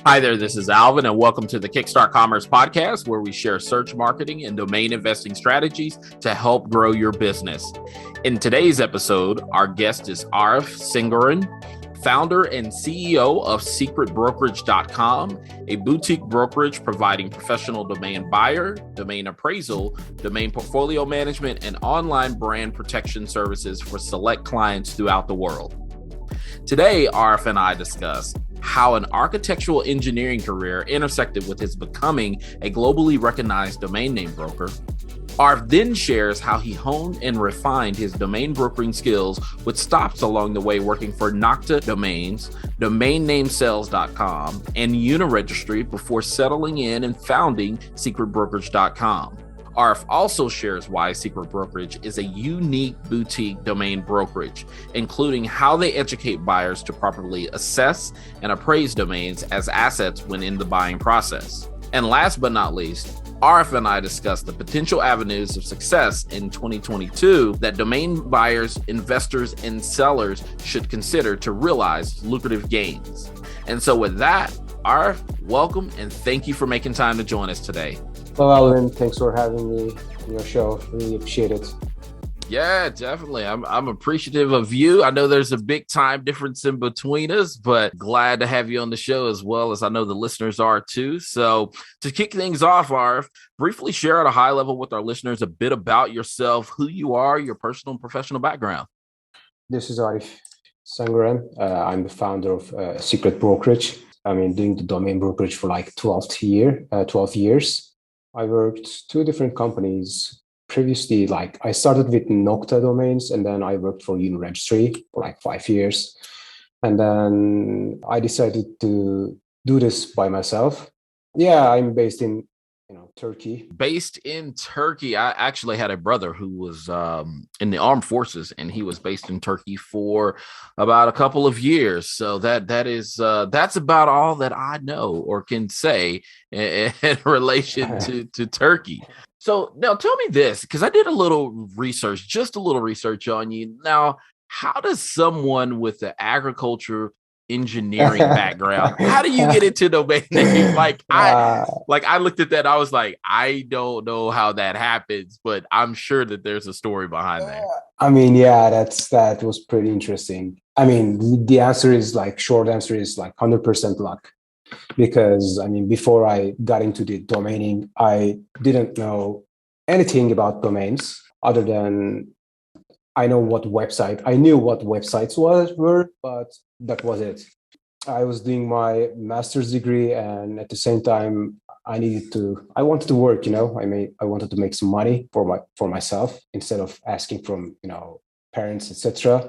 Hi there, this is Alvin, and welcome to the Kickstart Commerce podcast, where we share search marketing and domain investing strategies to help grow your business. In today's episode, our guest is Arif Sengoren, founder and CEO of Secretbrokerage.com, a boutique brokerage providing professional domain buyer, domain appraisal, domain portfolio management, and online brand protection services for select clients throughout the world. Today, Arif and I discuss how an architectural engineering career intersected with his becoming a globally recognized domain name broker. Arif then shares how he honed and refined his domain brokering skills with stops along the way working for Nokta Domains, domainnamesales.com, and Uniregistry before settling in and founding Secretbrokerage.com. Arif also shares why Secret Brokerage is a unique boutique domain brokerage, including how they educate buyers to properly assess and appraise domains as assets when in the buying process. And last but not least, Arif and I discuss the potential avenues of success in 2022 that domain buyers, investors, and sellers should consider to realize lucrative gains. And so with that, Arif, welcome and thank you for making time to join us today. Hello, Alvin. Thanks for having me on your show. Really appreciate it. Yeah, definitely. I'm appreciative of you. I know there's a big time difference in between us, but glad to have you on the show as well as I know the listeners are too. So to kick things off, Arif, briefly share at a high level with our listeners a bit about yourself, who you are, your personal and professional background. This is Arif Sengoren. I'm the founder of Secret Brokerage. I've been doing the domain brokerage for like 12 years. I worked two different companies previously. Like I started with Nokta Domains, and then I worked for Uniregistry for like 5 years. And then I decided to do this by myself. Yeah, I'm based in Turkey. Based in Turkey. I actually had a brother who was in the armed forces, and he was based in Turkey for about a couple of years. So that's about all that I know or can say in relation to Turkey. So now tell me this, because I did just a little research on you. Now, how does someone with the agriculture engineering background, how do you get into domain name? I looked at that, I was like, I don't know how that happens, but I'm sure that there's a story behind that. That was pretty interesting. I mean, the answer is short answer is 100% luck, because before I got into the domaining, I didn't know anything about domains other than I knew what websites were, but that was it. I was doing my master's degree, and at the same time, I wanted to work. I wanted to make some money for myself instead of asking from parents, etc.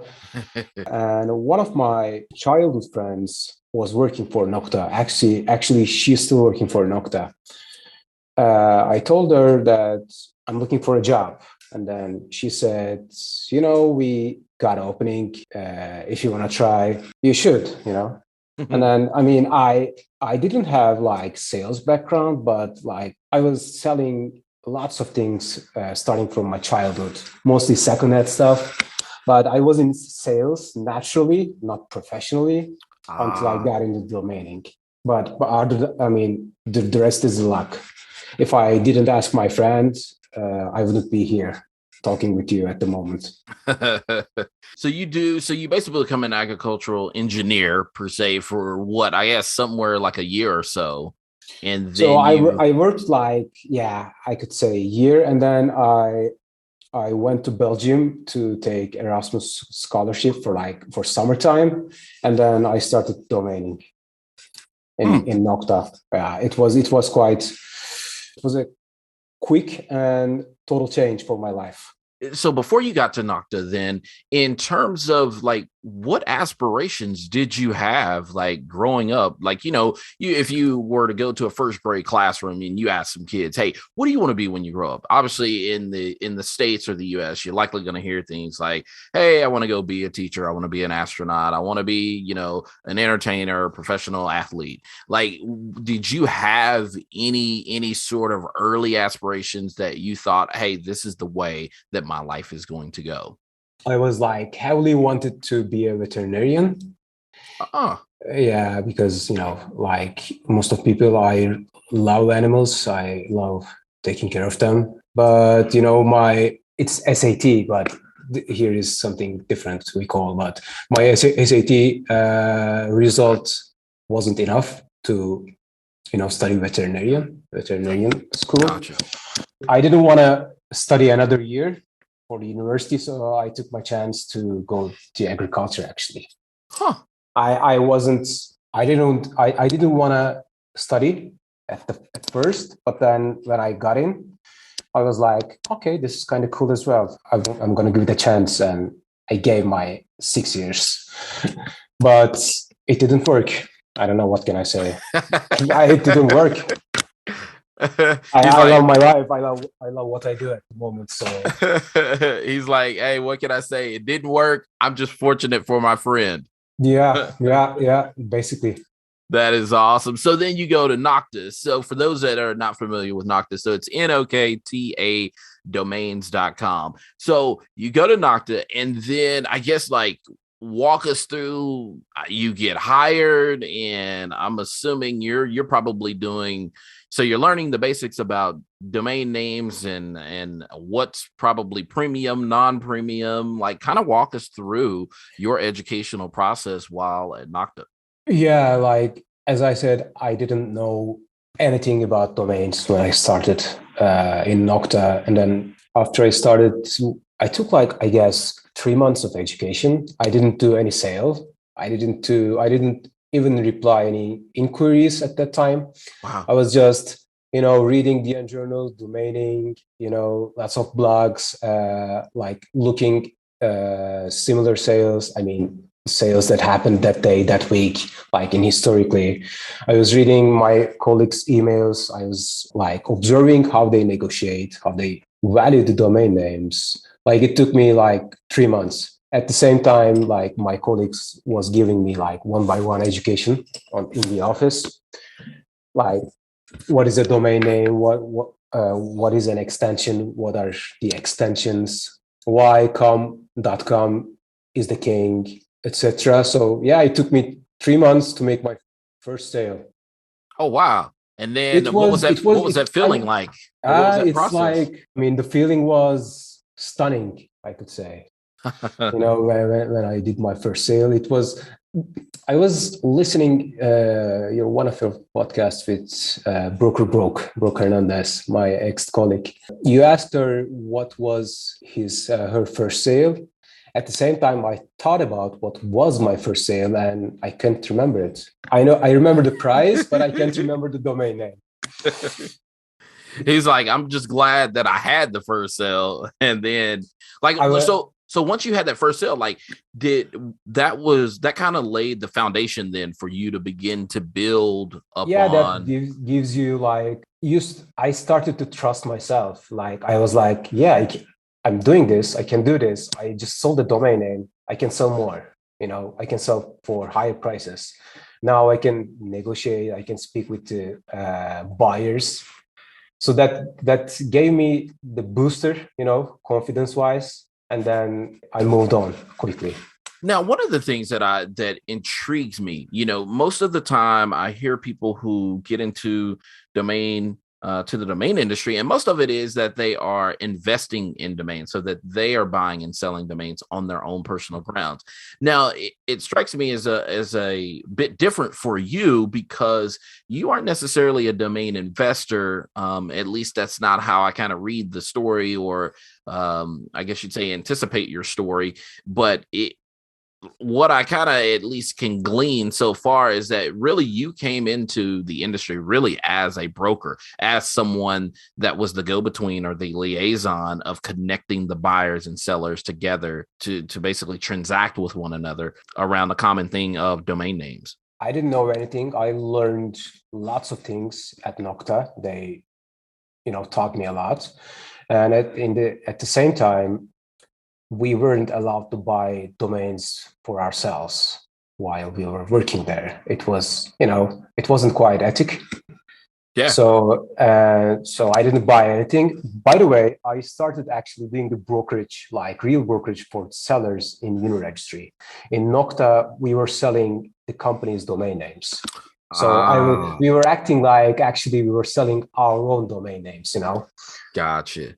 And one of my childhood friends was working for Nokta. Actually, she's still working for Nokta. I told her that I'm looking for a job. And then she said, we got an opening. If you want to try, you should, And then, I didn't have sales background, but I was selling lots of things starting from my childhood, mostly secondhand stuff. But I was in sales naturally, not professionally, until I got into domaining. But the rest is luck. If I didn't ask my friends, I wouldn't be here talking with you at the moment. So you basically become an agricultural engineer per se for what, I guess, somewhere like a year or so. And then so I worked I could say a year. And then I went to Belgium to take Erasmus scholarship for summertime. And then I started domaining in Nokta. It was a quick and total change for my life. So before you got to Nokta, then, in terms of what aspirations did you have growing up? If you were to go to a first grade classroom and you ask some kids, hey, what do you want to be when you grow up? Obviously in the States or the US, you're likely going to hear things like, hey, I want to go be a teacher. I want to be an astronaut. I want to be, an entertainer, a professional athlete. Did you have any sort of early aspirations that you thought, hey, this is the way that my life is going to go? I was heavily wanted to be a veterinarian. Uh-uh. Yeah, because like most of people, I love animals. I love taking care of them. But my it's SAT, but here is something different we call. But my SAT result wasn't enough to study veterinarian school. Gotcha. I didn't want to study another year for the university, so I took my chance to go to agriculture. Actually, Huh. I wasn't I didn't want to study at first, but then when I got in, I was like, okay, this is kind of cool as well. I'm going to give it a chance, and I gave my 6 years, but it didn't work. I don't know what can I say. It didn't work. I love my life. I love what I do at the moment. So he's like, hey, what can I say? It didn't work. I'm just fortunate for my friend. yeah. Basically. That is awesome. So then you go to Nokta. So for those that are not familiar with Nokta, so it's Nokta domains.com. So you go to Nokta, and then I guess like walk us through, you get hired, and I'm assuming you're probably doing, so you're learning the basics about domain names and what's probably premium, non-premium, like kind of walk us through your educational process while at Nokta. Yeah, like as I said, I didn't know anything about domains when I started in Nokta. And then after I started, I took like, I guess, 3 months of education. I didn't do any sale. I didn't even reply any inquiries at that time. Wow. I was just, reading the journal, domaining, lots of blogs, like looking similar sales. I mean, sales that happened that day, that week, like in historically. I was reading my colleagues' emails. I was like observing how they negotiate, how they value the domain names. Like it took me like 3 months. At the same time, like my colleagues was giving me like one by one education in the office. Like what is a domain name? What is an extension? What are the extensions? Why com.com is the king, etc. So yeah, it took me 3 months to make my first sale. Oh wow! And then It what was was that? it What was was it, that feeling like? Or what was that it's process? like, I mean, the feeling was stunning, I could say. When I did my first sale, I was listening one of your podcasts with Broker Hernandez, my ex-colleague. You asked her what was her first sale. At the same time, I thought about what was my first sale, and I can't remember it. I remember the price, but I can't remember the domain name. He's like, I'm just glad that I had the first sale, and then like so once you had that first sale, like that kind of laid the foundation then for you to begin to build upon. That gives you like I started to trust myself. Like I was like, yeah, I'm doing this. I can do this. I just sold the domain name. I can sell more. I can sell for higher prices. Now I can negotiate. I can speak with the buyers. So that gave me the booster, confidence wise, and then I moved on quickly. Now, one of the things that intrigues me, most of the time I hear people who get into to the domain industry, and most of it is that they are investing in domains, so that they are buying and selling domains on their own personal grounds. Now, it strikes me as a bit different for you, because you aren't necessarily a domain investor. At least that's not how I kind of read the story, or I guess you'd say anticipate your story. But what I kind of at least can glean so far is that really you came into the industry really as a broker, as someone that was the go-between or the liaison of connecting the buyers and sellers together to basically transact with one another around the common thing of domain names. I didn't know anything. I learned lots of things at Nokta. They, taught me a lot. And at the same time, we weren't allowed to buy domains for ourselves while we were working there. It was, it wasn't quite ethic. Yeah. So I didn't buy anything. By the way, I started actually doing the brokerage, like real brokerage for sellers in Uniregistry. In Nokta, we were selling the company's domain names. So we were acting like actually we were selling our own domain names, Gotcha.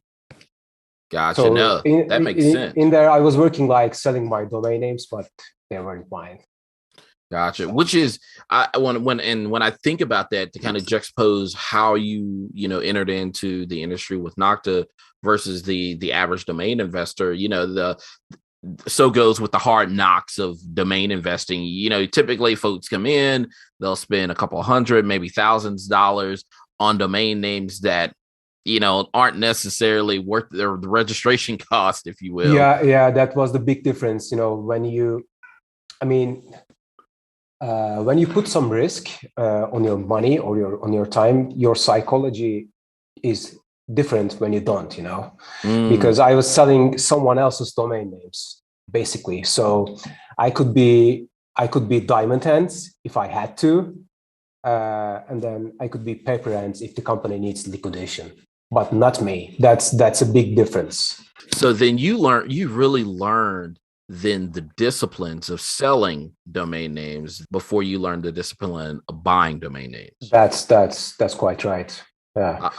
So No, that makes sense. In there, I was working like selling my domain names, but they weren't mine. Gotcha. Which is when I think about that, to kind of juxtapose how you entered into the industry with Nokta versus the average domain investor, so goes with the hard knocks of domain investing. Typically folks come in, they'll spend a couple hundred, maybe thousands of dollars on domain names that aren't necessarily worth the registration cost, if you will. Yeah, that was the big difference. When you put some risk on your money or on your time, your psychology is different when you don't, because I was selling someone else's domain names basically. So I could be Diamond Hands if I had to, and then I could be Paper Hands if the company needs liquidation, but not me. That's a big difference. So then you really learned then the disciplines of selling domain names before you learned the discipline of buying domain names. That's quite right. Yeah.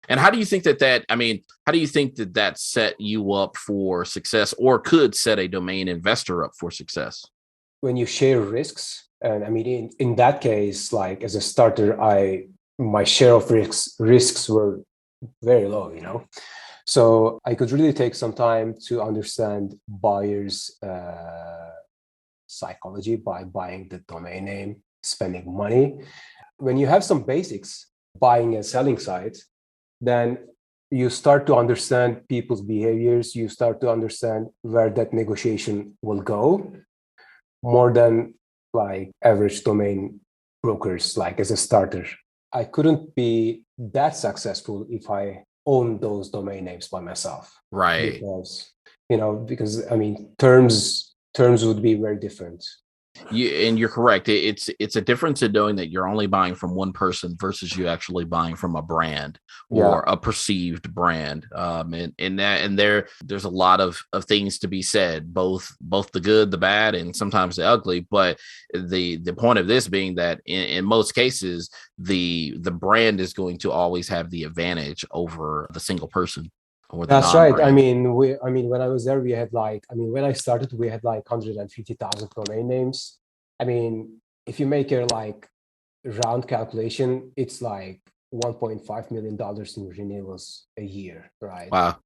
And how do you think that set you up for success, or could set a domain investor up for success? When you share risks, and in that case, like as a starter, my share of risks were very low, So I could really take some time to understand buyers' psychology by buying the domain name, spending money. When you have some basics, buying and selling sites, then you start to understand people's behaviors. You start to understand where that negotiation will go, more than like average domain brokers, like as a starter. I couldn't be that successful if I own those domain names by myself. Right. Because terms would be very different. And you're correct. It's a difference in knowing that you're only buying from one person versus you actually buying from a brand or a perceived brand. There's a lot of things to be said, both the good, the bad, and sometimes the ugly. But the point of this being that in most cases, the brand is going to always have the advantage over the single person. That's right. When I was there, we had when I started, we had 150,000 domain names. If you make a round calculation, it's like $1.5 million in renewals a year, right? Wow.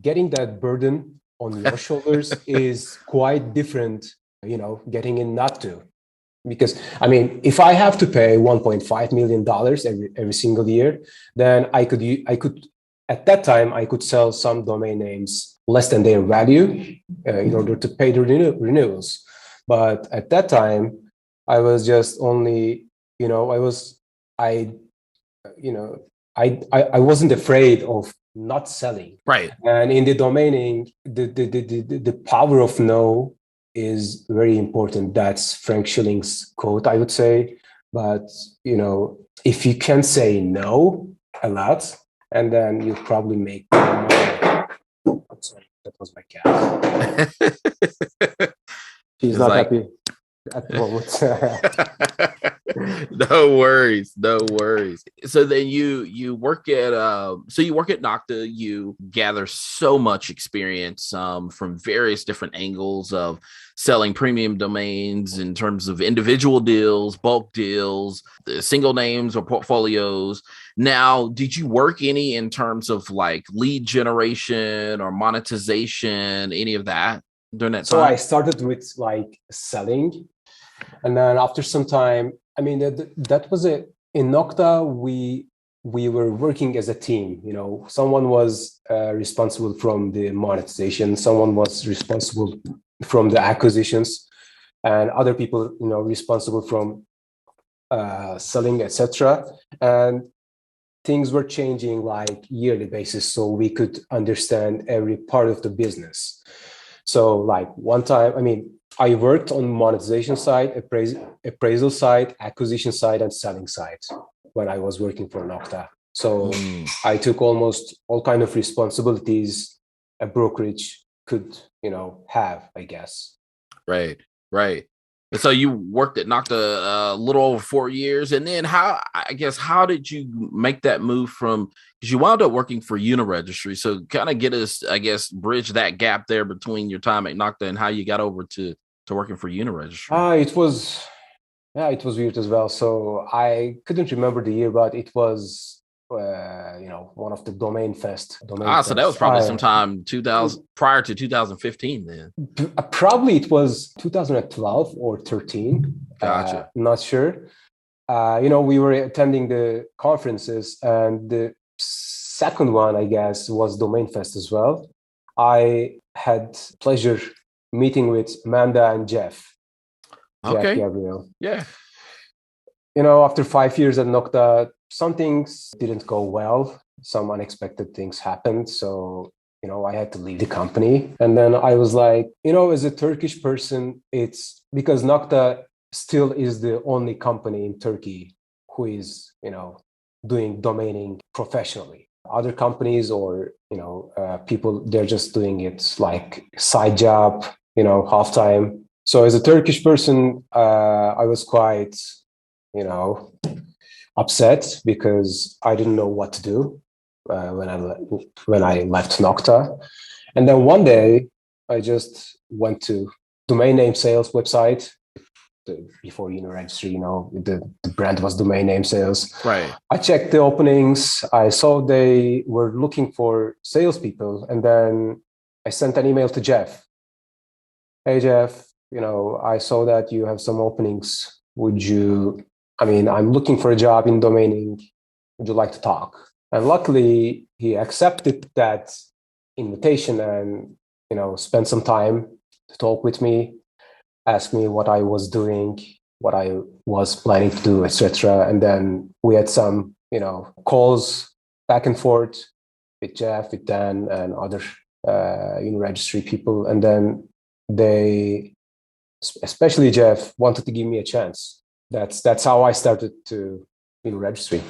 Getting that burden on your shoulders is quite different, getting in not to. Because if I have to pay $1.5 million every single year, then I could at that time, I could sell some domain names less than their value in order to pay the renewals. But at that time, I was just only, I wasn't afraid of not selling. Right. And in the domaining, the power of no is very important. That's Frank Schilling's quote, I would say. But, if you can say no a lot, and then you probably make more money. I'm sorry, that was my cat. She's not happy at the moment. No worries. So then you work at Nokta. You gather so much experience from various different angles of selling premium domains in terms of individual deals, bulk deals, single names or portfolios. Now, did you work any in terms of lead generation or monetization, any of that during that time? So I started with selling, and then after some time, that was it. In Nokta, we were working as a team. Someone was responsible from the monetization, someone was responsible from the acquisitions, and other people, responsible from selling, etc. And things were changing yearly basis, so we could understand every part of the business. So one time, I worked on monetization side, appraisal side, acquisition side, and selling side. when I was working for Nokta. So I took almost all kind of responsibilities a brokerage could, have, I guess. Right. And so you worked at Nokta a little over 4 years, and then how did you make that move from, because you wound up working for Uniregistry? So kind of get us, I guess, bridge that gap there between your time at Nokta and how you got over to working for Uniregistry. It was weird as well. So I couldn't remember the year, but it was, one of the Domain Fest. So that was probably sometime 2000 prior to 2015 then. Probably it was 2012 or 13. Gotcha. Not sure. We were attending the conferences, and the second one, I guess, was Domain Fest as well. I had pleasure meeting with Amanda and Jeff. Okay. Jeff Gabriel. Yeah. After 5 years at Nokta, some things didn't go well. Some unexpected things happened. So, I had to leave the company. And then I was like, as a Turkish person, it's because Nokta still is the only company in Turkey who is, doing domaining professionally. Other companies or, people, they're just doing it like side job, half time. So as a Turkish person, I was quite, upset because I didn't know what to do when I left Nokta. And then one day I just went to domain name sales website before Uniregistry, the brand was domain name sales. Right. I checked the openings. I saw they were looking for salespeople. And then I sent an email to Jeff. Hey, Jeff, I saw that you have some openings. I'm looking for a job in domaining. Would you like to talk? And luckily, he accepted that invitation and, spent some time to talk with me, ask me what I was doing, what I was planning to do, etc. And then we had some, calls back and forth with Jeff, with Dan, and other Uniregistry people. And then they, especially Jeff, wanted to give me a chance. That's how I started to Uniregistry,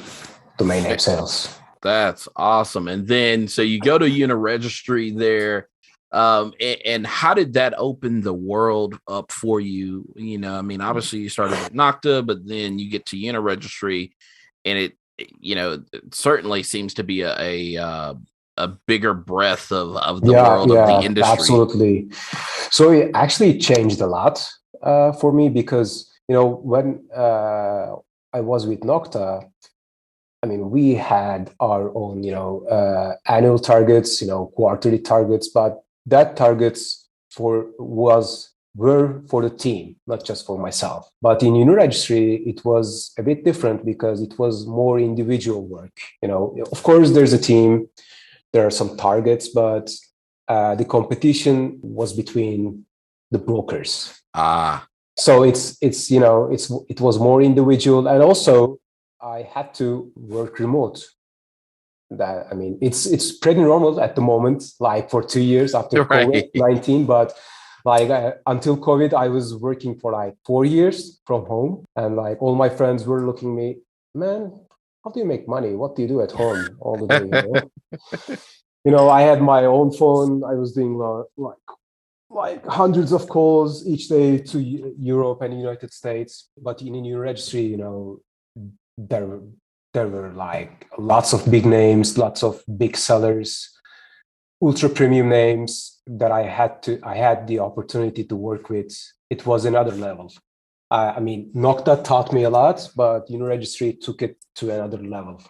domain name sales. That's awesome. And then, so you go to Uniregistry there, and how did that open the world up for you? Obviously you started at Nokta, but then you get to Uniregistry, and it certainly seems to be a bigger breadth of the world of the industry. Absolutely. So it actually changed a lot for me because, when I was with Nokta, we had our own, annual targets, quarterly targets, but that targets were for the team, not just for myself. But in Uniregistry, it was a bit different because it was more individual work. Of course, there's a team, there are some targets, but the competition was between the brokers. So it was more individual, and also I had to work remote. It's pretty normal at the moment, like for 2 years after COVID-19, but until COVID, I was working for like 4 years from home, and like all my friends were looking at me, man, how do you make money? What do you do at home all the day? I had my own phone. I was doing like hundreds of calls each day to Europe and United States. But in Uniregistry, there were like lots of big names, lots of big sellers, ultra premium names that I had the opportunity to work with. It was another level. Nokta taught me a lot, but Uniregistry took it to another level.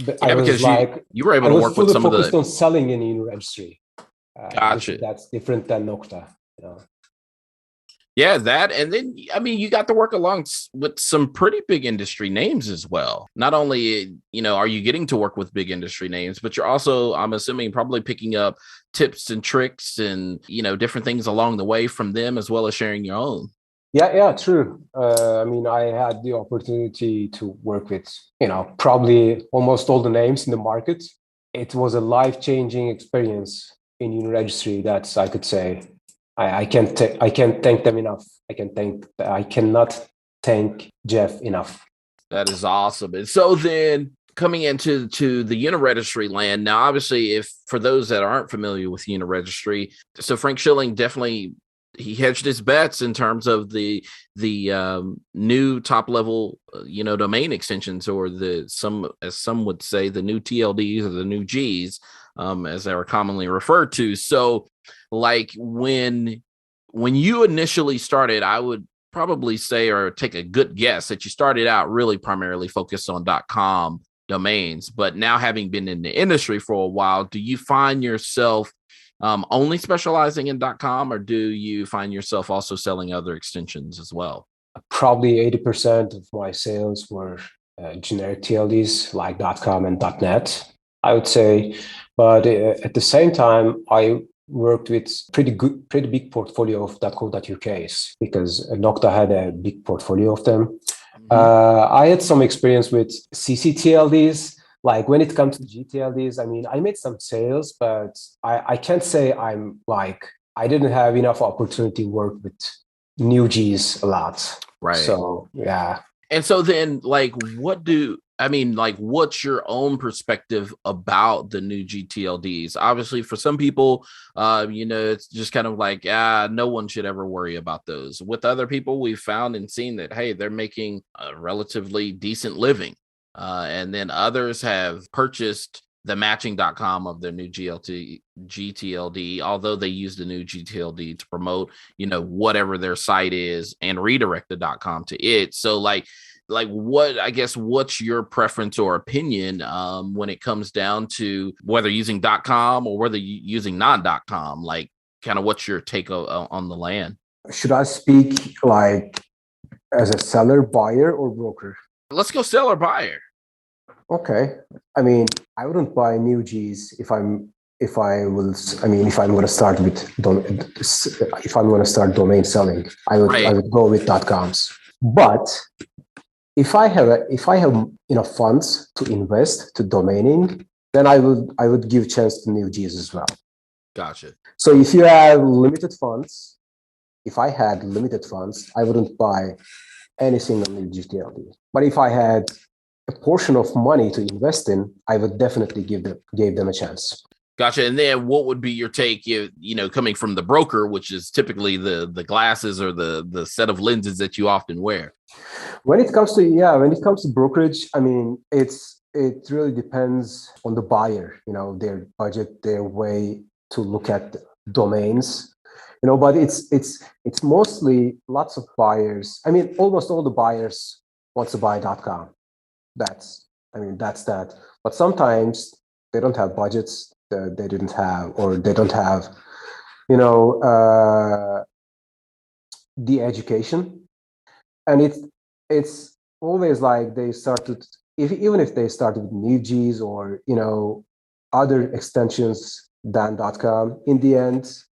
But I was because you were able to work with some of the focused on selling in Uniregistry. Gotcha. That's different than Nokta. Yeah, that, and then you got to work along with some pretty big industry names as well. Not only are you getting to work with big industry names, but you're also, I'm assuming, probably picking up tips and tricks and different things along the way from them, as well as sharing your own. Yeah, true. I had the opportunity to work with probably almost all the names in the market. It was a life-changing experience in Uniregistry. That's, I could say, I can't thank them enough. I cannot thank Jeff enough. That is awesome. And so then coming into the Uniregistry land, now obviously, if for those that aren't familiar with Uniregistry, so Frank Schilling definitely he hedged his bets in terms of the new top level domain extensions, or as some would say, the new TLDs or the new Gs, as they were commonly referred to. So like when you initially started, I would probably say, or take a good guess, that you started out really primarily focused on .com domains, but now having been in the industry for a while, do you find yourself only specializing in .com, or do you find yourself also selling other extensions as well? Probably 80% of my sales were generic TLDs like .com and .net, I would say. But at the same time, I worked with pretty big portfolio of .co.uk's, because Nokta had a big portfolio of them. I had some experience with CCTLDs. Like when it comes to GTLDs, I mean, I made some sales, but I can't say I didn't have enough opportunity to work with new Gs a lot. Right. So, yeah. And so then, like, what's your own perspective about the new GTLDs? Obviously, for some people, it's just kind of like, no one should ever worry about those. With other people, we've found and seen that, hey, they're making a relatively decent living. And then others have purchased the matching.com of their new GTLD, although they use the new GTLD to promote, whatever their site is, and redirect the .com to it. So like what's your preference or opinion when it comes down to whether using .com or whether using non.com? Like, kind of what's your take on the land? Should I speak like as a seller, buyer, or broker? Let's go seller, buyer. Okay. I mean, I wouldn't buy new Gs if I'm going to start domain selling. I would go with .coms. But if I have enough funds to invest to domaining, then I would give chance to new Gs as well. Gotcha. So if you have limited funds, if I had limited funds, I wouldn't buy any single new GTLD. But if I had a portion of money to invest in, I would definitely gave them a chance. Gotcha. And then what would be your take, coming from the broker, which is typically the glasses or the set of lenses that you often wear? When it comes to brokerage, I mean, it really depends on the buyer, their budget, their way to look at domains, but it's mostly lots of buyers. I mean, almost all the buyers want to buy .com. That's that. But sometimes they don't have budgets. They don't have the education, and it's always like they started, even if they started with new Gs or other extensions than .com. In the end,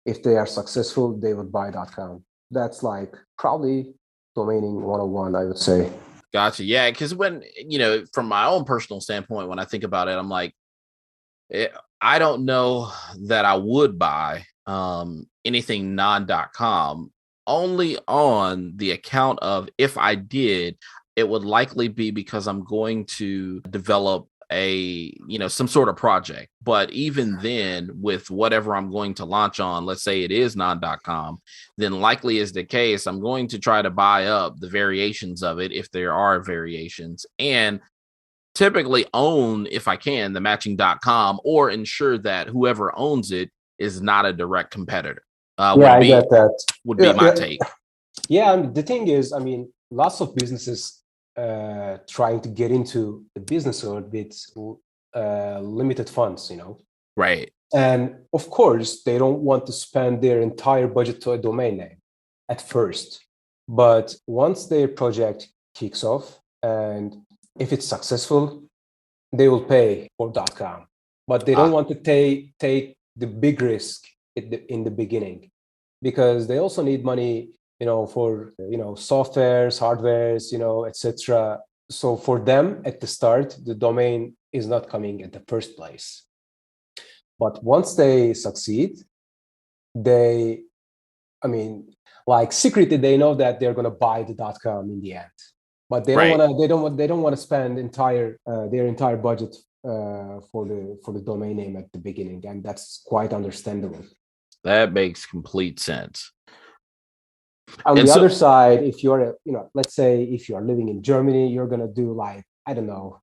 if they are successful, they would buy .com. That's like probably domaining 101, I would say. Gotcha. Yeah, because when from my own personal standpoint, when I think about it, I'm like, I don't know that I would buy anything non.com, only on the account of, if I did, it would likely be because I'm going to develop some sort of project. But even then, with whatever I'm going to launch on, let's say it is non.com, then likely is the case, I'm going to try to buy up the variations of it, if there are variations, and typically own, if I can, the matching.com, or ensure that whoever owns it is not a direct competitor. I get that. Would be my take. Yeah, the thing is, I mean, lots of businesses trying to get into the business world with limited funds, Right. And of course, they don't want to spend their entire budget to a domain name at first. But once their project kicks off, and if it's successful, they will pay for .com. But they don't want to take the big risk in the beginning, because they also need money, for softwares, hardwares, etc. So for them at the start, the domain is not coming at the first place. But once they succeed, secretly, they know that they're going to buy the .com in the end. but they don't Right. want to. They don't want to spend their entire budget for the domain name at the beginning, and that's quite understandable. That makes complete sense. On And the so, other side, if you're, let's say if you are living in Germany, you're gonna do like, I don't know,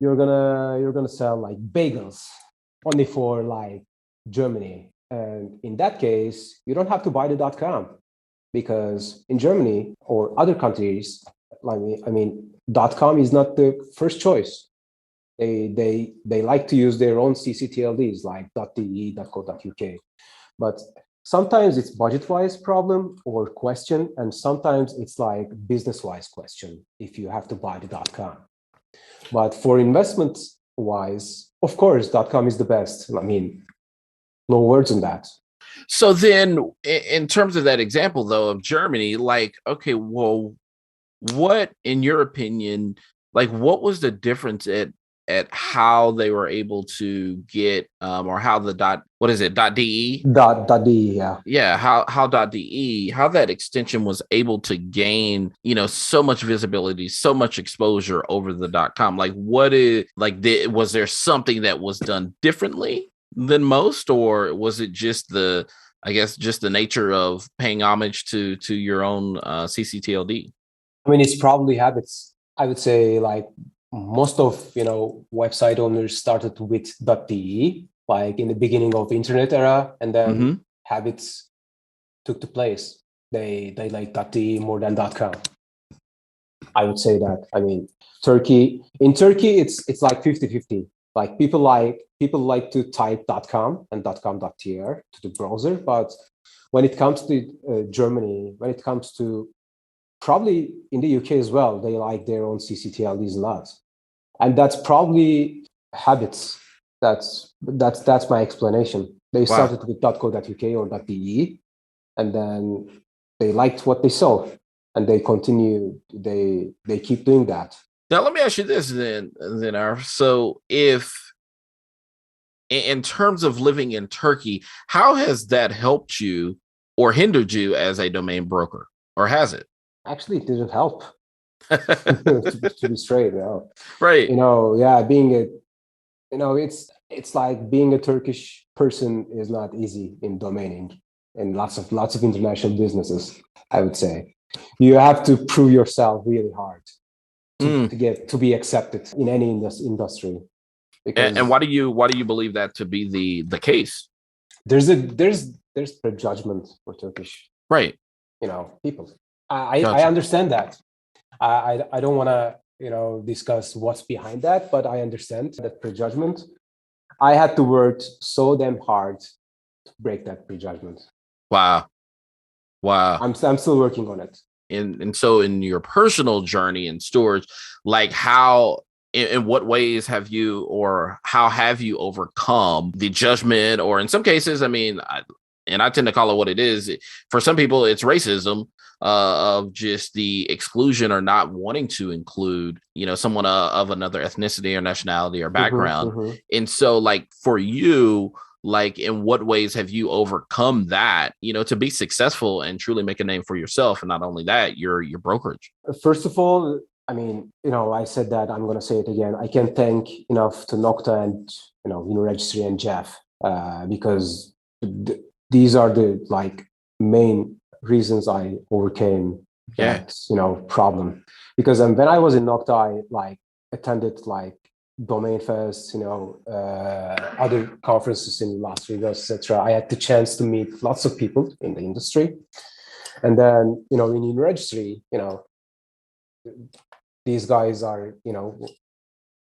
you're gonna sell like bagels only for like Germany, and in that case, you don't have to buy the .com, because in Germany or other countries, .com is not the first choice. They like to use their own ccTLDs like .de, .co.uk, but sometimes it's budget-wise problem or question, and sometimes it's like business-wise question if you have to buy the .com. But for investment-wise, of course, .com is the best. I mean, no words on that. so then in terms of that example though of Germany, like, okay, well, what, in your opinion, like what was the difference at how they were able to get or how the .de? .de, Yeah, how .de, how that extension was able to gain, so much visibility, so much exposure over the .com. Like, what is, like, was there something that was done differently than most, or was it just the nature of paying homage to your own ccTLD? I mean, it's probably habits. I would say like most of website owners started with .de, like in the beginning of the internet era, and then habits took the place. They like .de more than .com. I would say that. I mean, in Turkey, it's like 50-50. Like people like to type .com and .com.tr to the browser, but when it comes to Germany, when it comes to probably in the UK as well, they like their own ccTLDs a lot, and that's probably habits. That's my explanation. They Wow. started with .co.uk or .de, and then they liked what they saw, and they continue. They keep doing that. Now let me ask you this then, Arif. So if in terms of living in Turkey, how has that helped you or hindered you as a domain broker, or has it? Actually, it didn't help. to be straight, Right. Being it's like being a Turkish person is not easy in domaining and lots of international businesses. I would say you have to prove yourself really hard to be accepted in any industry. Because and why do you believe that to be the case? there's prejudgment for Turkish, right? People. I Gotcha. understand that. I don't want to discuss what's behind that, but I understand that prejudgment. I had to work so damn hard to break that prejudgment. Wow. I'm still working on it. And so in your personal journey in storage, like how, in what ways have you, or how have you overcome the judgment, or in some cases, I mean, I tend to call it what it is. For some people, it's racism, of just the exclusion or not wanting to include, someone of another ethnicity or nationality or background. And so, like, for you, like, in what ways have you overcome that, to be successful and truly make a name for yourself? And not only that, your brokerage. First of all, I mean, I said that, I'm going to say it again. I can thank enough to Nokta and, Uniregistry and Jeff, because these are the like main reasons I overcame that, problem. Because when I was in Nokta, I like attended like Domain Fest, other conferences in Las Vegas, etc. I had the chance to meet lots of people in the industry. And then, in Uniregistry, these guys are,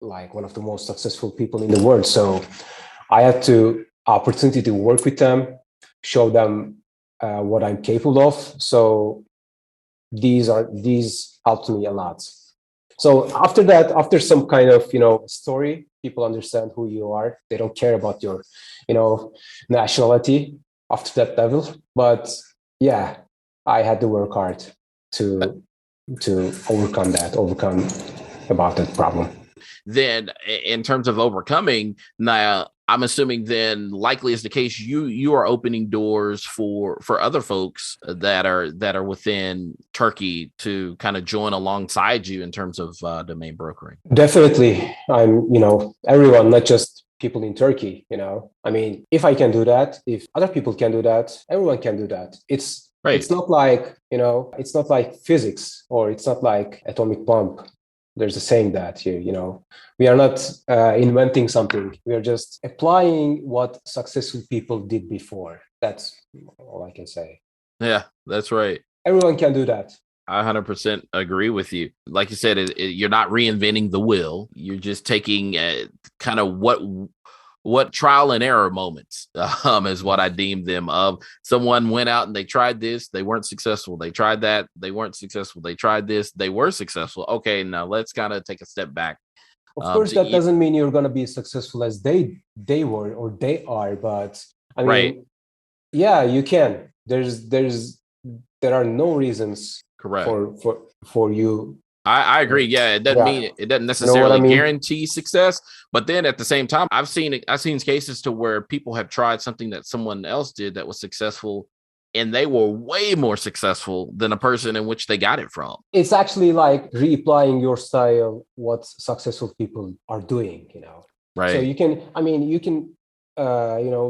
like one of the most successful people in the world. So I had to opportunity to work with them, show them what I'm capable of. So these helped me a lot. So after that, after some kind of, story, people understand who you are. They don't care about your, nationality after that level. But yeah, I had to work hard to overcome about that problem. Then in terms of overcoming, now I'm assuming then likely is the case, you are opening doors for other folks that are within Turkey to kind of join alongside you in terms of domain brokering. Definitely. Everyone, not just people in Turkey, I mean, if I can do that, if other people can do that, everyone can do that. It's Right. It's not like, it's not like physics, or it's not like atomic bomb. There's a saying that here, we are not inventing something. We are just applying what successful people did before. That's all I can say. Yeah, that's right. Everyone can do that. I 100% agree with you. Like you said, you're not reinventing the wheel. You're just taking kind of what trial and error moments is what I deem them of. Someone went out and they tried this, they weren't successful. They tried that, they weren't successful. They tried this, they were successful. Okay, now let's kind of take a step back. Of course, that doesn't mean you're going to be successful as they were or they are, but I mean, right. Yeah, you can. There are no reasons correct for you. I agree. Yeah, it doesn't mean it doesn't necessarily guarantee success, but then at the same time, I've seen cases to where people have tried something that someone else did that was successful, and they were way more successful than a person in which they got it from. It's actually like reapplying your style, what successful people are doing, Right. So you can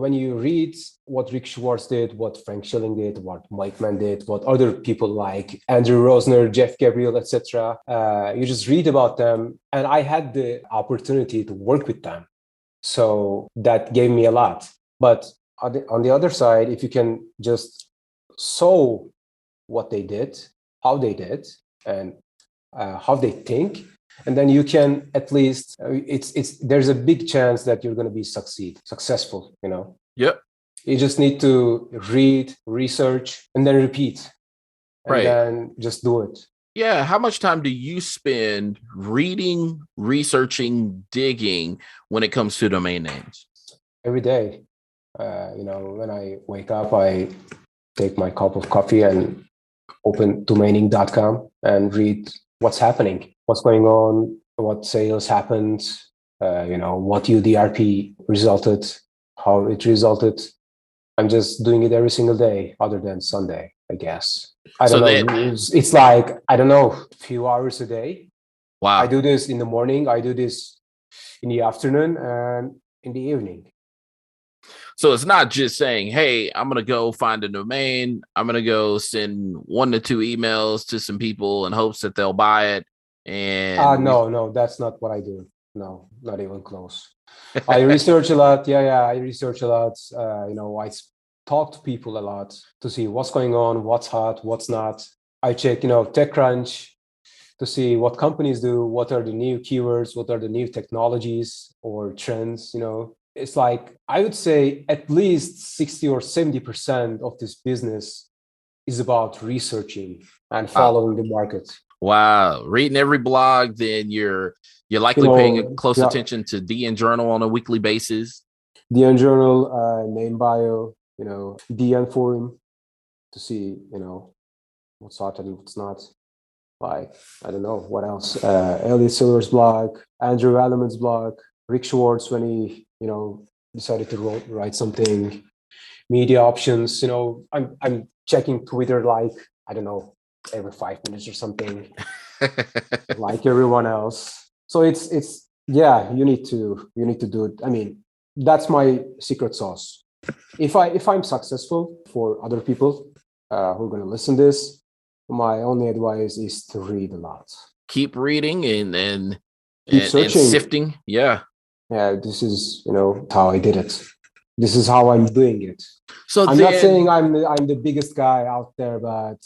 when you read what Rick Schwartz did, what Frank Schilling did, what Mike Mann did, what other people like Andrew Rosner, Jeff Gabriel, etc., you just read about them. And I had the opportunity to work with them. So that gave me a lot. But on the other side, if you can just saw what they did, how they did, and how they think, and then you can at least there's a big chance that you're going to be successful. Yep. You just need to read, research, and then repeat, and then just do it. Yeah. How much time do you spend reading, researching, digging when it comes to domain names? Every day. When I wake up, I take my cup of coffee and open domaining.com and read what's happening, what's going on, what sales happened, what UDRP resulted, how it resulted. I'm just doing it every single day other than Sunday, I guess. I don't know. It's like, I don't know, a few hours a day. Wow. I do this in the morning. I do this in the afternoon and in the evening. So it's not just saying, hey, I'm going to go find a domain. I'm going to go send 1 to 2 emails to some people in hopes that they'll buy it. And no, that's not what I do. No, not even close. I research a lot. I research a lot. I talk to people a lot to see what's going on, what's hot, what's not. I check, TechCrunch to see what companies do, what are the new keywords, what are the new technologies or trends, It's like, I would say at least 60 or 70% of this business is about researching and following the market. Wow. Reading every blog, then you're likely paying close attention to DN Journal on a weekly basis. DN Journal, Name Bio, DN Forum to see, what's hot and what's not. Like, I don't know, what else? Elliot Silver's blog, Andrew Alleman's blog, Rick Schwartz when he, decided to write something, media options. I'm checking Twitter like, I don't know, every 5 minutes or something, like everyone else. So it's you need to do it. I mean, that's my secret sauce. If I'm successful for other people who are going to listen to this, my only advice is to read a lot. Keep reading and keep searching. And sifting. Yeah, this is, how I did it. This is how I'm doing it. So I'm not saying I'm the biggest guy out there, but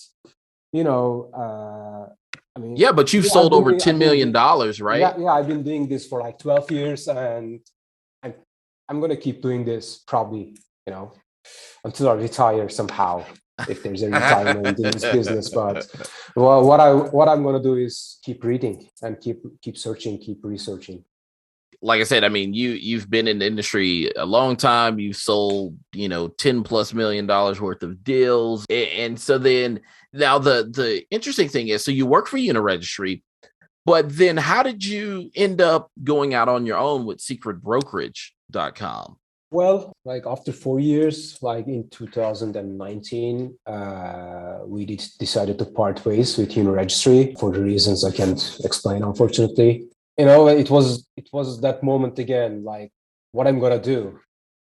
I mean, yeah, but you've sold over $10 million, right? Yeah, I've been doing this for like 12 years, and I'm gonna keep doing this probably, until I retire somehow, if there's a retirement in this business. But what I'm gonna do is keep reading and keep searching, keep researching. Like I said, I mean, you've been in the industry a long time. You've sold, $10+ million worth of deals. And so then now the interesting thing is, so you work for Uniregistry, But then how did you end up going out on your own with secretbrokerage.com? Well, like after 4 years, like in 2019, we decided to part ways with Uniregistry for the reasons I can't explain, unfortunately. It was that moment again, like what I'm gonna do,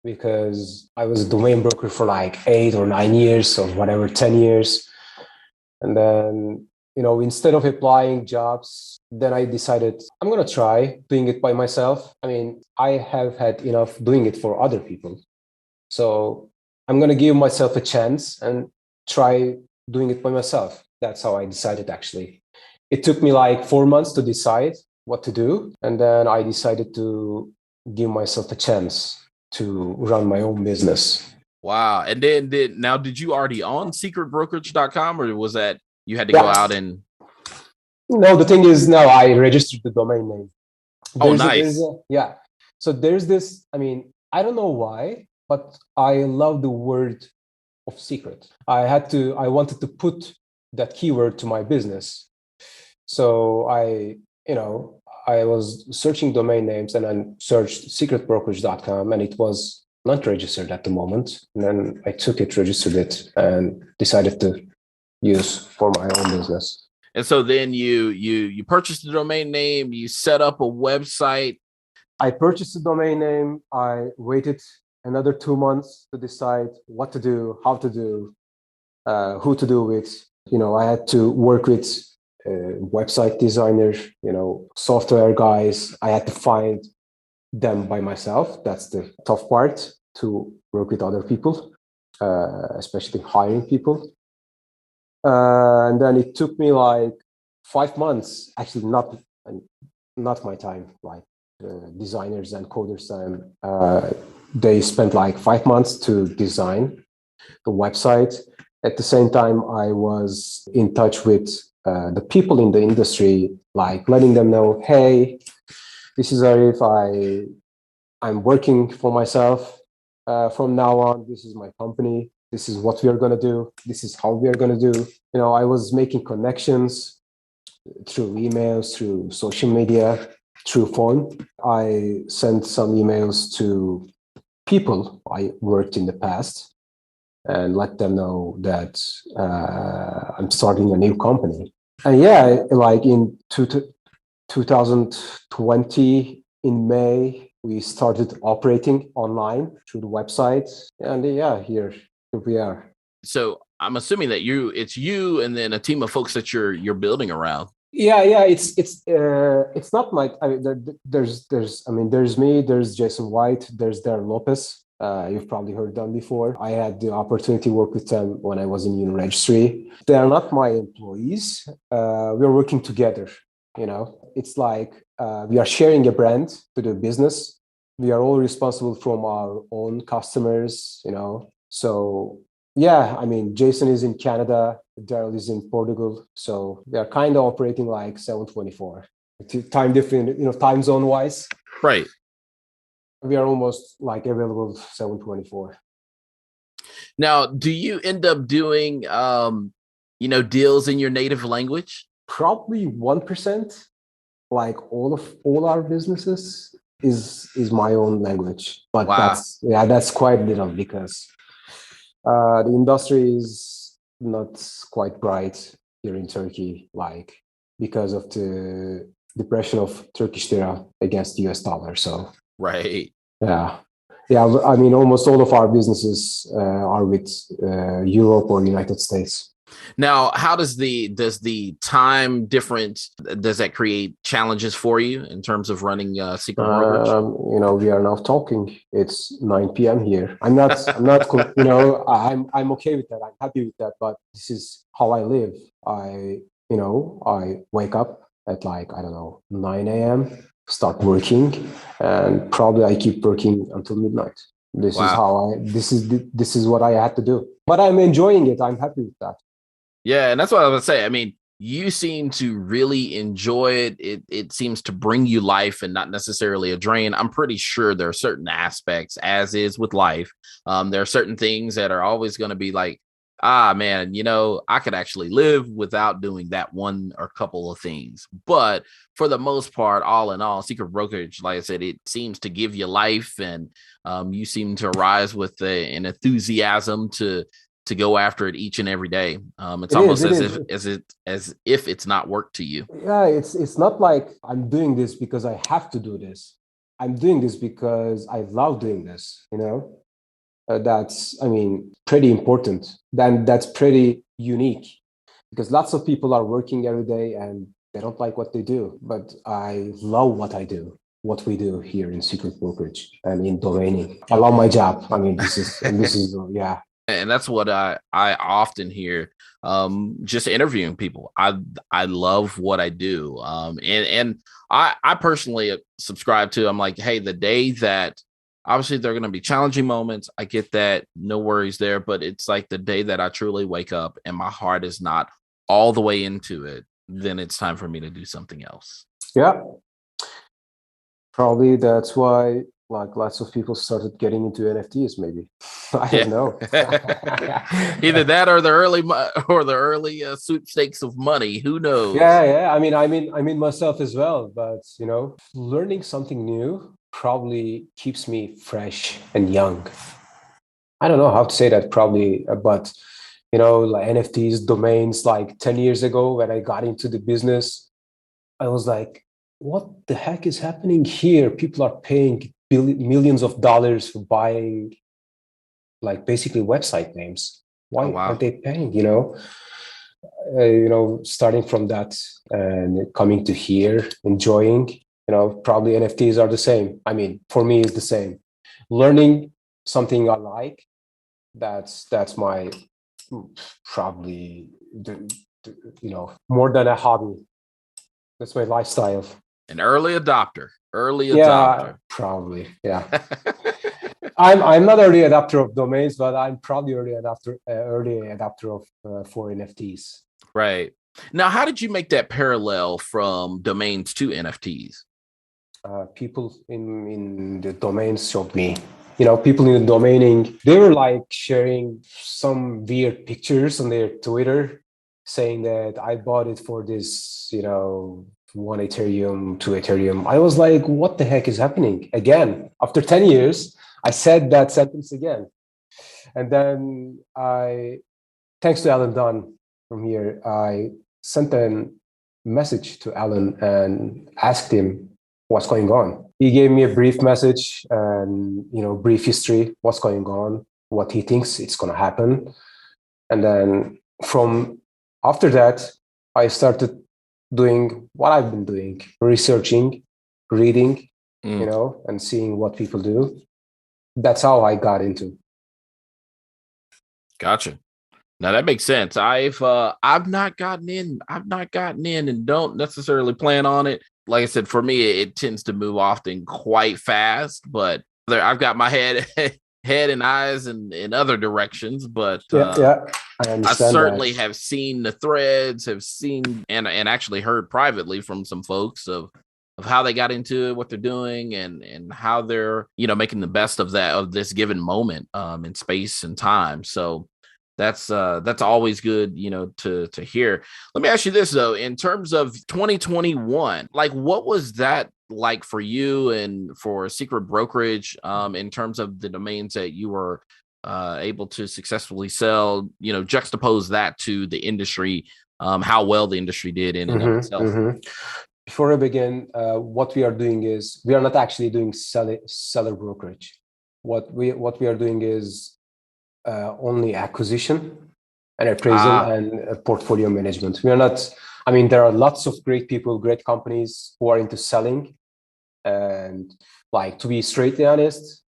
because I was a domain broker for like 8 or 9 years or whatever, 10 years. And then, instead of applying jobs, then I decided I'm going to try doing it by myself. I mean, I have had enough doing it for other people. So I'm going to give myself a chance and try doing it by myself. That's how I decided, actually. It took me like 4 months to decide what to do. And then I decided to give myself a chance to run my own business. Wow. And then did you already on secretbrokerage.com, or was that you had to go out and... No, the thing is, no, I registered the domain name. Nice. So there's this, I mean, I don't know why, but I love the word of secret. I wanted to put that keyword to my business. So I was searching domain names and then searched secretbrokerage.com, and it was not registered at the moment. And then I took it, registered it, and decided to use for my own business. And so then you purchased the domain name, you set up a website. I purchased the domain name. I waited another 2 months to decide what to do, how to do, who to do with. I had to work with website designers, software guys. I had to find them by myself. That's the tough part, to work with other people, especially hiring people. And then it took me like 5 months, actually not my time, like designers and coders time. They spent like 5 months to design the website. At the same time, I was in touch with the people in the industry, like letting them know, hey, this is Arif. I'm working for myself. From now on, this is my company. This is what we are going to do. This is how we are going to do. I was making connections through emails, through social media, through phone. I sent some emails to people I worked in the past and let them know that I'm starting a new company. And yeah, like in 2020, in May, we started operating online through the website. And yeah, here we are. So I'm assuming that it's you and then a team of folks that you're building around. Yeah. It's not like, I mean, there's me, there's Jason White, there's Darren Lopez. You've probably heard them before. I had the opportunity to work with them when I was in Uniregistry. They are not my employees. We're working together. It's like we are sharing a brand to the business. We are all responsible from our own customers. So yeah, I mean, Jason is in Canada, Daryl is in Portugal. So we are kind of operating like 724. Time different, time zone wise. Right. We are almost like available 724. Now, do you end up doing, deals in your native language? Probably 1%. Like all our businesses is my own language, but wow. that's quite little, because the industry is not quite bright here in Turkey, like because of the depression of Turkish lira against the US dollar. So right. Yeah. I mean, almost all of our businesses are with Europe or United States. Now, how does the time difference, does that create challenges for you in terms of running Secret Brokerage? We are now talking. It's 9 p.m. here. I'm not, I'm okay with that. I'm happy with that. But this is how I live. I wake up at like, I don't know, 9 a.m., start working, and probably I keep working until midnight. This is what I had to do. But I'm enjoying it. I'm happy with that. Yeah, and that's what I was going to say. I mean, you seem to really enjoy it. It seems to bring you life and not necessarily a drain. I'm pretty sure there are certain aspects, as is with life. There are certain things that are always going to be like Man, I could actually live without doing that one or couple of things. But for the most part, all in all, Secret Brokerage, like I said, it seems to give you life, and you seem to rise with an enthusiasm to go after it each and every day. It's It is. almost It as is. if it's not work to you. Yeah, it's not like I'm doing this because I have to do this. I'm doing this because I love doing this. That's, I mean, pretty important. Then that's pretty unique because lots of people are working every day and they don't like what they do. But I love what I do, what we do here in Secret Brokerage and in domaining. I love my job. I mean, yeah. And that's what I often hear, just interviewing people. I love what I do, and I personally subscribe to. I'm like, hey, the day that obviously there are going to be challenging moments. I get that, no worries there, but it's like the day that I truly wake up and my heart is not all the way into it, then it's time for me to do something else. Yeah, probably that's why like lots of people started getting into NFTs. Maybe I don't know. Either that or the early sweepstakes of money. Who knows? Yeah. I mean myself as well. But learning something new probably keeps me fresh and young. I don't know how to say that. Probably, but like NFTs, domains. Like 10 years ago, when I got into the business, I was like, what the heck is happening here? People are paying millions of dollars for buying like basically website names. Oh, Why are wow. they paying? Starting from that and coming to here, enjoying, probably NFTs are the same. I mean, for me, it's the same. Learning something I like, that's my probably, more than a hobby. That's my lifestyle. An early adopter. Yeah, probably. Yeah. I'm not early adopter of domains, but I'm probably early adopter of for NFTs. Right. Now, how did you make that parallel from domains to NFTs? People in the domains showed me. People in the domaining, they were like sharing some weird pictures on their Twitter, saying that I bought it for this, 1 Ethereum, 2 Ethereum. I was like, what the heck is happening? Again, after 10 years, I said that sentence again. And then thanks to Alan Dunn from here, I sent a message to Alan and asked him what's going on. He gave me a brief message and, brief history, what's going on, what he thinks it's going to happen. And then from after that, I started doing what I've been doing, researching, reading, and seeing what people do. That's how I got into. Gotcha. Now that makes sense. I've not gotten in. And don't necessarily plan on it. Like I said, for me, it tends to move often quite fast, but I've got my head and eyes in other directions. But yeah, I understand. I certainly have seen the threads, have seen and actually heard privately from some folks of how they got into it, what they're doing, and how they're making the best of this given moment in space and time. So that's always good, to hear. Let me ask you this though, in terms of 2021, like what was that like for you and for Secret Brokerage, in terms of the domains that you were able to successfully sell, juxtapose that to the industry, how well the industry did in and of itself. Before I begin, what we are doing is we are not actually doing seller brokerage. What we are doing is only acquisition and appraisal and portfolio management. We are not, I mean, there are lots of great people, great companies who are into selling. And like, to be straightly honest,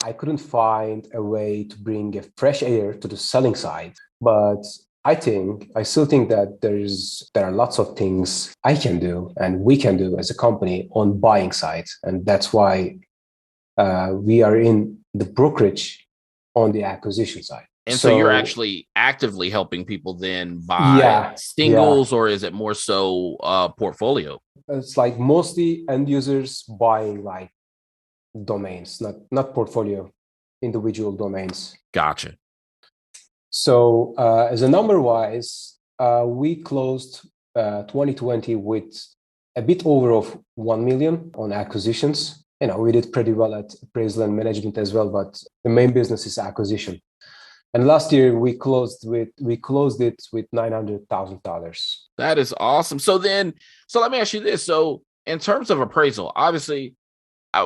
I couldn't find a way to bring a fresh air to the selling side. But I still think that there are lots of things I can do and we can do as a company on buying side. And that's why we are in the brokerage on the acquisition side. And so you're actually actively helping people then buy singles, or is it more so portfolio? It's like mostly end users buying like domains, not portfolio, individual domains. Gotcha. So as a number wise, we closed 2020 with a bit over of 1 million on acquisitions. We did pretty well at appraisal and management as well, but the main business is acquisition. And last year we closed it with $900,000. That is awesome. So let me ask you this. So in terms of appraisal, obviously,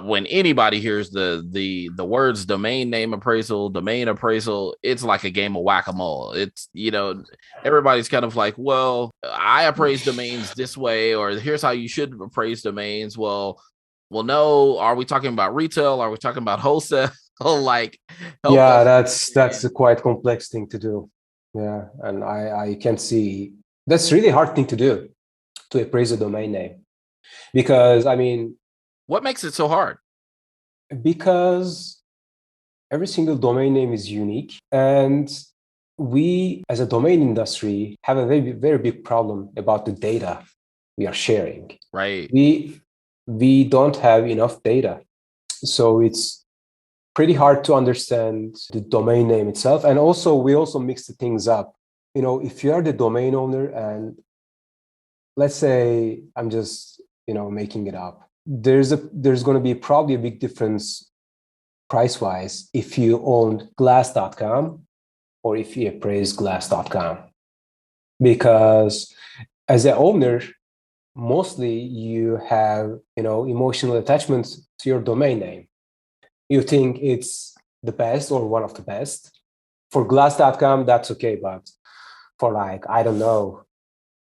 when anybody hears the words domain name appraisal, domain appraisal, it's like a game of whack-a-mole. It's, everybody's kind of like, well, I appraise domains this way, or here's how you should appraise domains. Well, no. Are we talking about retail? Are we talking about wholesale? Like, yeah, that's a quite complex thing to do. Yeah, and I can see that's really hard thing to do, to appraise a domain name, because what makes it so hard? Because every single domain name is unique, and we as a domain industry have a very, very big problem about the data we are sharing. Right. We don't have enough data, so it's pretty hard to understand the domain name itself. And also we also mix the things up. If you are the domain owner, and let's say I'm just making it up, there's going to be probably a big difference price wise if you own glass.com or if you appraise glass.com, because as an owner, mostly you have emotional attachment to your domain name. You think it's the best or one of the best. For glass.com, that's okay, but for I don't know,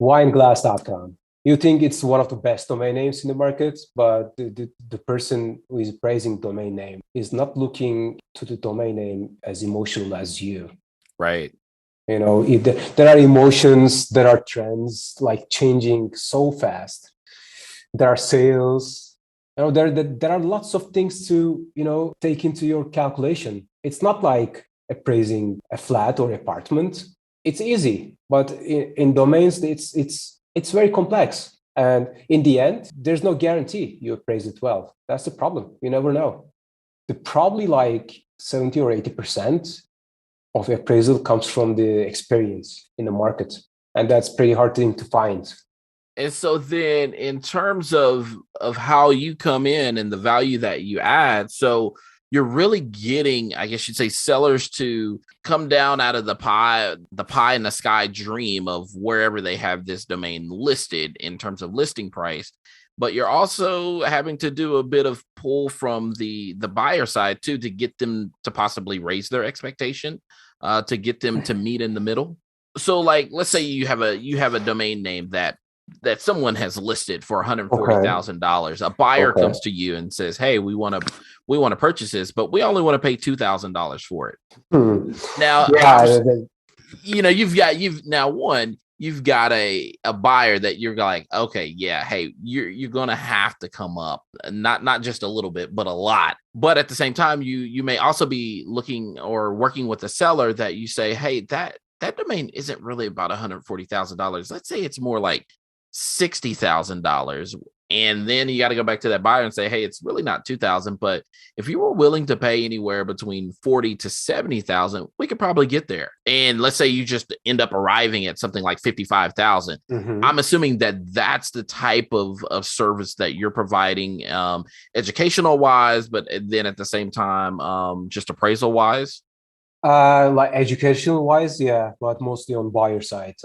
wineglass.com, you think it's one of the best domain names in the market, but the person who is praising domain name is not looking to the domain name as emotional as you. Right. There are emotions, there are trends like changing so fast. There are sales. There are lots of things to take into your calculation. It's not like appraising a flat or apartment. It's easy, but in domains it's very complex. And in the end, there's no guarantee you appraise it well. That's the problem. You never know. Probably like 70 or 80% of appraisal comes from the experience in the market, and that's pretty hard thing to find. And so then in terms of how you come in and the value that you add, so you're really getting, I guess you'd say, sellers to come down out of the pie in the sky dream of wherever they have this domain listed in terms of listing price. But you're also having to do a bit of pull from the buyer side too, to get them to possibly raise their expectation, to get them to meet in the middle. So like, let's say you have a domain name that someone has listed for $140,000. A buyer comes to you and says, "Hey, we want to purchase this, but we only want to pay $2,000 for it." Now, you've got a buyer that you're like, okay, yeah, hey, you're gonna have to come up, not just a little bit, but a lot. But at the same time, you may also be looking or working with a seller that you say, hey, that domain isn't really about $140,000. Let's say it's more like $60,000. And then you got to go back to that buyer and say, hey, it's really not 2,000, but if you were willing to pay anywhere between 40 to 70,000, we could probably get there. And let's say you just end up arriving at something like 55,000. Mm-hmm. I'm assuming that that's the type of service that you're providing, educational wise, but then at the same time, just appraisal wise. Like educational wise, yeah, but mostly on buyer side.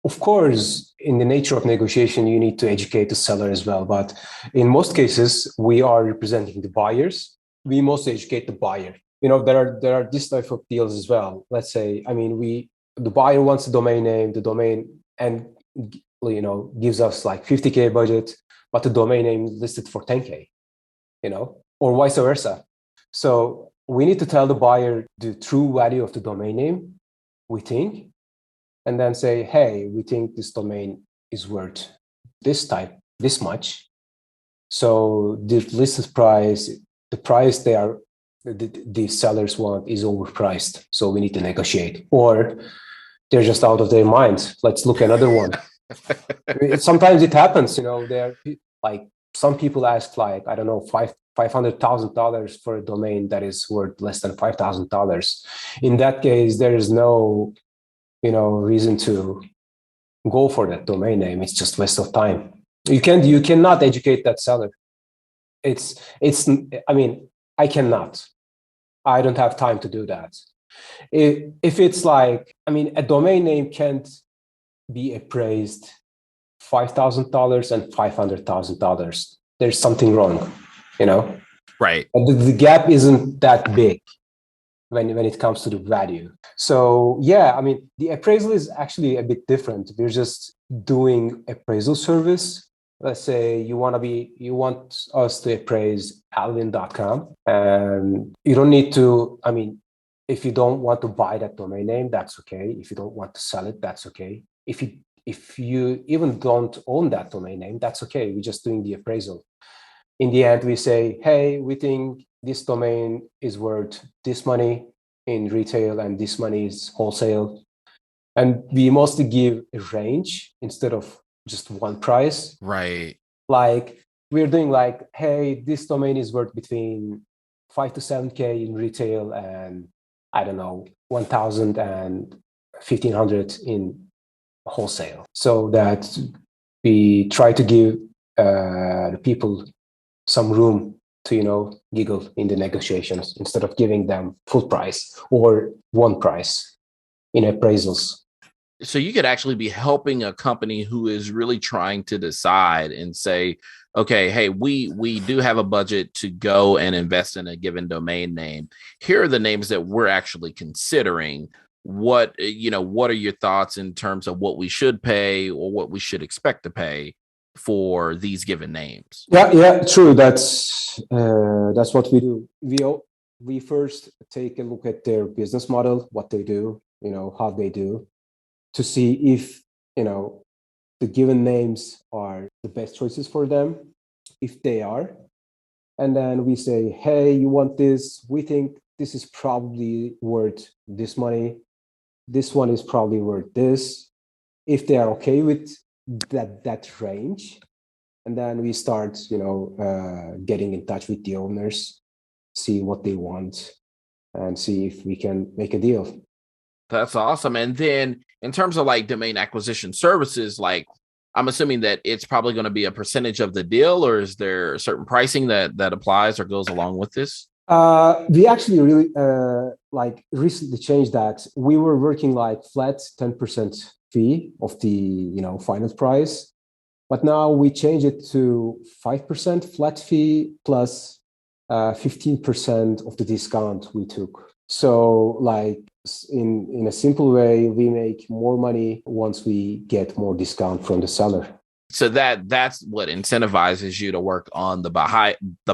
Of course, in the nature of negotiation, you need to educate the seller as well. But in most cases, we are representing the buyers. We mostly educate the buyer. There are this type of deals as well. Let's say, the buyer wants the domain and gives us like 50K budget, but the domain name is listed for 10K, or vice versa. So we need to tell the buyer the true value of the domain name, we think, and then say, hey, we think this domain is worth this much. So the listed price, the price the sellers want is overpriced. So we need to negotiate. Or they're just out of their mind. Let's look another one. Sometimes it happens, they're like, some people ask like, I don't know, $500,000 for a domain that is worth less than $5,000. In that case, there is no, reason to go for that domain name. It's just waste of time. You cannot educate that seller. I cannot. I don't have time to do that. If it's like, a domain name can't be appraised $5,000 and $500,000. There's something wrong, Right. The gap isn't that big when it comes to the value. So yeah, the appraisal is actually a bit different. We're just doing appraisal service. Let's say you want us to appraise alvin.com, and you don't need to, if you don't want to buy that domain name, that's okay. If you don't want to sell it, that's okay. If you even don't own that domain name, that's okay. We're just doing the appraisal. In the end, we say, hey, we think this domain is worth this money in retail and this money is wholesale. And we mostly give a range instead of just one price. Right. Like we're doing like, hey, this domain is worth between 5 to 7K in retail and I don't know, 1,000 and 1,500 in wholesale. So that we try to give the people some room to, giggle in the negotiations instead of giving them full price or one price in appraisals. So you could actually be helping a company who is really trying to decide and say, okay, hey, we do have a budget to go and invest in a given domain name. Here are the names that we're actually considering. What are your thoughts in terms of what we should pay or what we should expect to pay for these given names? Yeah, true. That's what we do. We first take a look at their business model, what they do, how they do, to see if the given names are the best choices for them, if they are. And then we say, hey, you want this? We think this is probably worth this money. This one is probably worth this. If they are okay with that range, and then we start, getting in touch with the owners, see what they want, and see if we can make a deal. That's awesome. And then in terms of like domain acquisition services, like I'm assuming that it's probably going to be a percentage of the deal, or is there certain pricing that applies or goes along with this? We actually really recently changed that. We were working like flat 10% fee of the final price, but now we change it to 5% flat fee plus 15% of the discount we took. So like in a simple way, we make more money once we get more discount from the seller. So that's what incentivizes you to work on the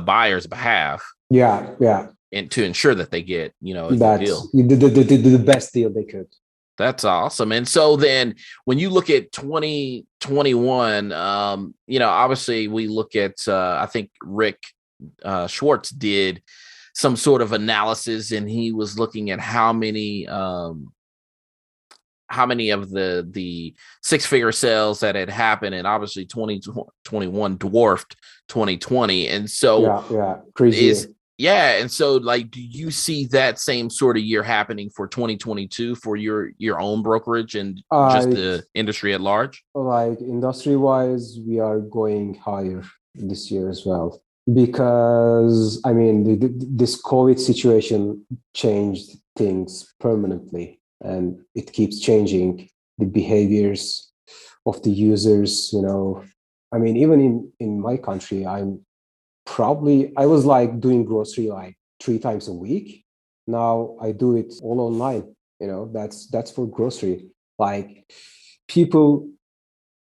buyer's behalf. Yeah. And to ensure that they get, a good deal. The best deal they could. That's awesome. And so then when you look at 2021, obviously we look at, I think Rick Schwartz did some sort of analysis, and he was looking at how many of the six-figure sales that had happened, and obviously 2021 dwarfed 2020. And so crazy. And so like, do you see that same sort of year happening for 2022 for your own brokerage and just the industry at large? Like industry-wise, we are going higher this year as well. Because this COVID situation changed things permanently, and it keeps changing the behaviors of the users. Even in my country, I was like doing grocery like 3 times a week. Now I do it all online. That's for grocery. Like people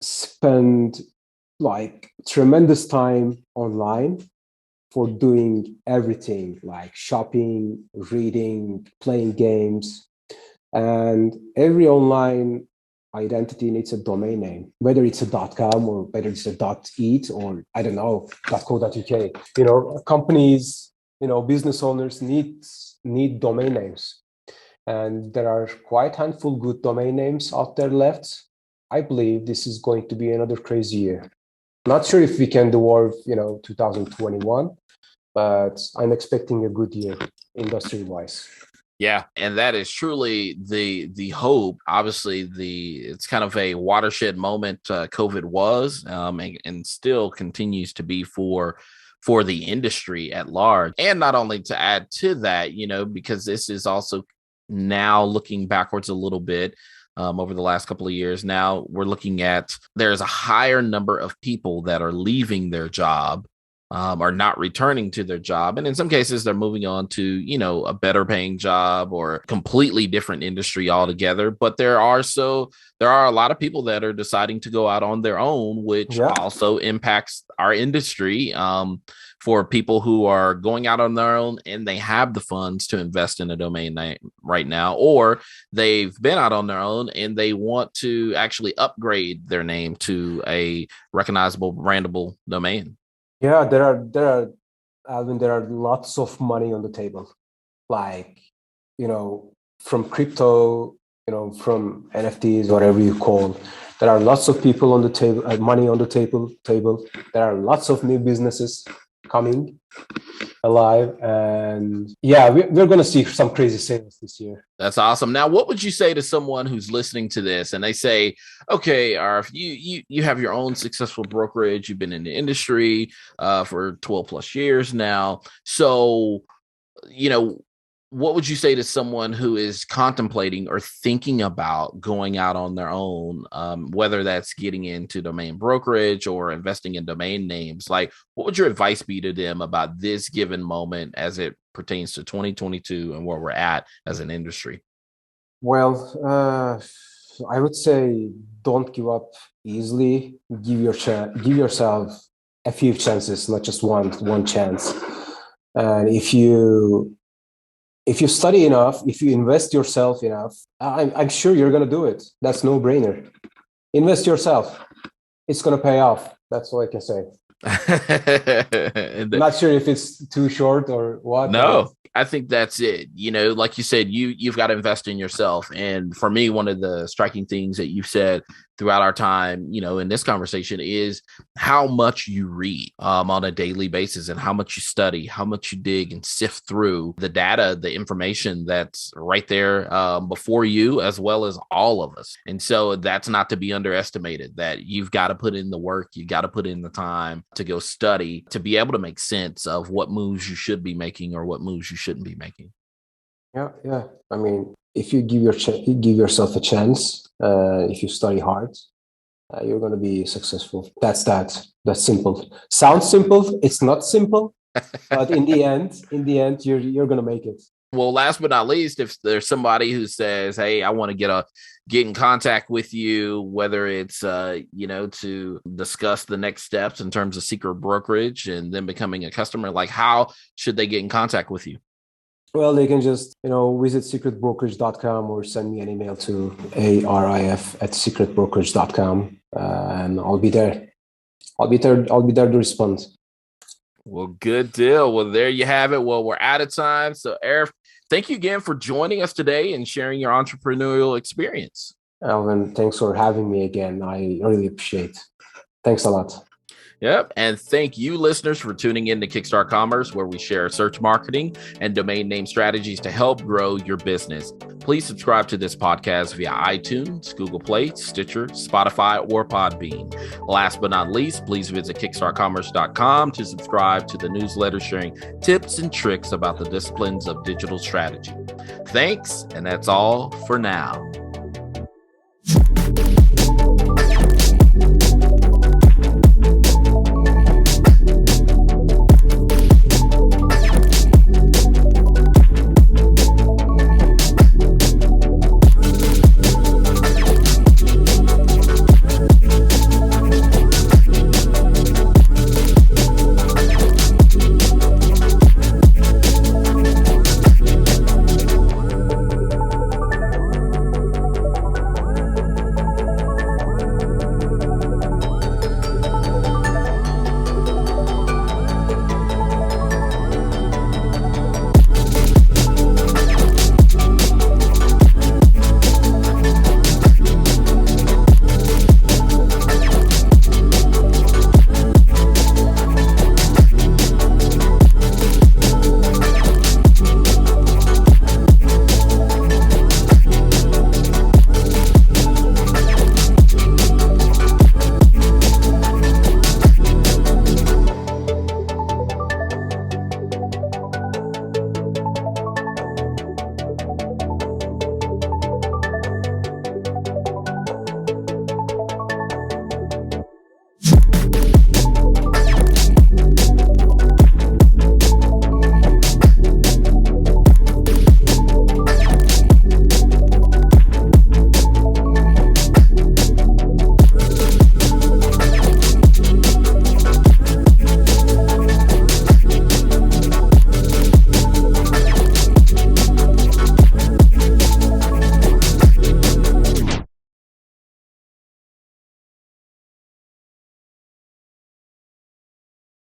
spend like tremendous time online for doing everything like shopping, reading, playing games, and every online identity needs a domain name, whether it's a .com or whether it's a .it or I don't know, .co.uk. Companies, business owners need domain names, and there are quite a handful good domain names out there left. I believe this is going to be another crazy year. Not sure if we can dwarf, 2021, but I'm expecting a good year industry-wise. Yeah, and that is truly the hope. Obviously, it's kind of a watershed moment. COVID was, and still continues to be for the industry at large. And not only to add to that, because this is also now looking backwards a little bit. Over the last couple of years, now we're looking at there's a higher number of people that are leaving their job. Are not returning to their job. And in some cases, they're moving on to, a better paying job or completely different industry altogether. But there are a lot of people that are deciding to go out on their own, which also impacts our industry. For people who are going out on their own and they have the funds to invest in a domain name right now, or they've been out on their own and they want to actually upgrade their name to a recognizable, brandable domain. Yeah, Alvin, there are lots of money on the table, like, from crypto, from NFTs, whatever you call. There are lots of people on the table, money on the table. There are lots of new businesses coming alive, and we're going to see some crazy sales this year. That's awesome. Now, what would you say to someone who's listening to this and they say, okay, Arif, you have your own successful brokerage, you've been in the industry for 12 plus years now, so what would you say to someone who is contemplating or thinking about going out on their own, whether that's getting into domain brokerage or investing in domain names? Like, what would your advice be to them about this given moment as it pertains to 2022 and where we're at as an industry? Well, I would say don't give up easily. Give yourself a few chances, not just one chance. And if you study enough, if you invest yourself enough, I'm sure you're going to do it. That's no brainer. Invest yourself. It's going to pay off. That's all I can say. I'm not sure if it's too short or what. No, I think that's it. Like you said, you've got to invest in yourself. And for me, one of the striking things that you've said throughout our time, in this conversation is how much you read on a daily basis and how much you study, how much you dig and sift through the data, the information that's right there before you, as well as all of us. And so that's not to be underestimated, that you've got to put in the work, you got to put in the time to go study, to be able to make sense of what moves you should be making or what moves you shouldn't be making. Yeah. I mean, if you give yourself a chance, if you study hard, you're going to be successful. That's simple. Sounds simple. It's not simple, but in the end, you're going to make it. Well, last but not least, if there's somebody who says, "Hey, I want to get in contact with you," whether it's to discuss the next steps in terms of Secret Brokerage and then becoming a customer, like, how should they get in contact with you? Well, they can just, visit secretbrokerage.com or send me an email to arif@secretbrokerage.com, and I'll be there. I'll be there to respond. Well, good deal. Well, there you have it. Well, we're out of time. So, Arif, thank you again for joining us today and sharing your entrepreneurial experience. Alvin, thanks for having me again. I really appreciate it. Thanks a lot. Yep. And thank you, listeners, for tuning in to Kickstart Commerce, where we share search marketing and domain name strategies to help grow your business. Please subscribe to this podcast via iTunes, Google Play, Stitcher, Spotify, or Podbean. Last but not least, please visit kickstartcommerce.com to subscribe to the newsletter sharing tips and tricks about the disciplines of digital strategy. Thanks. And that's all for now.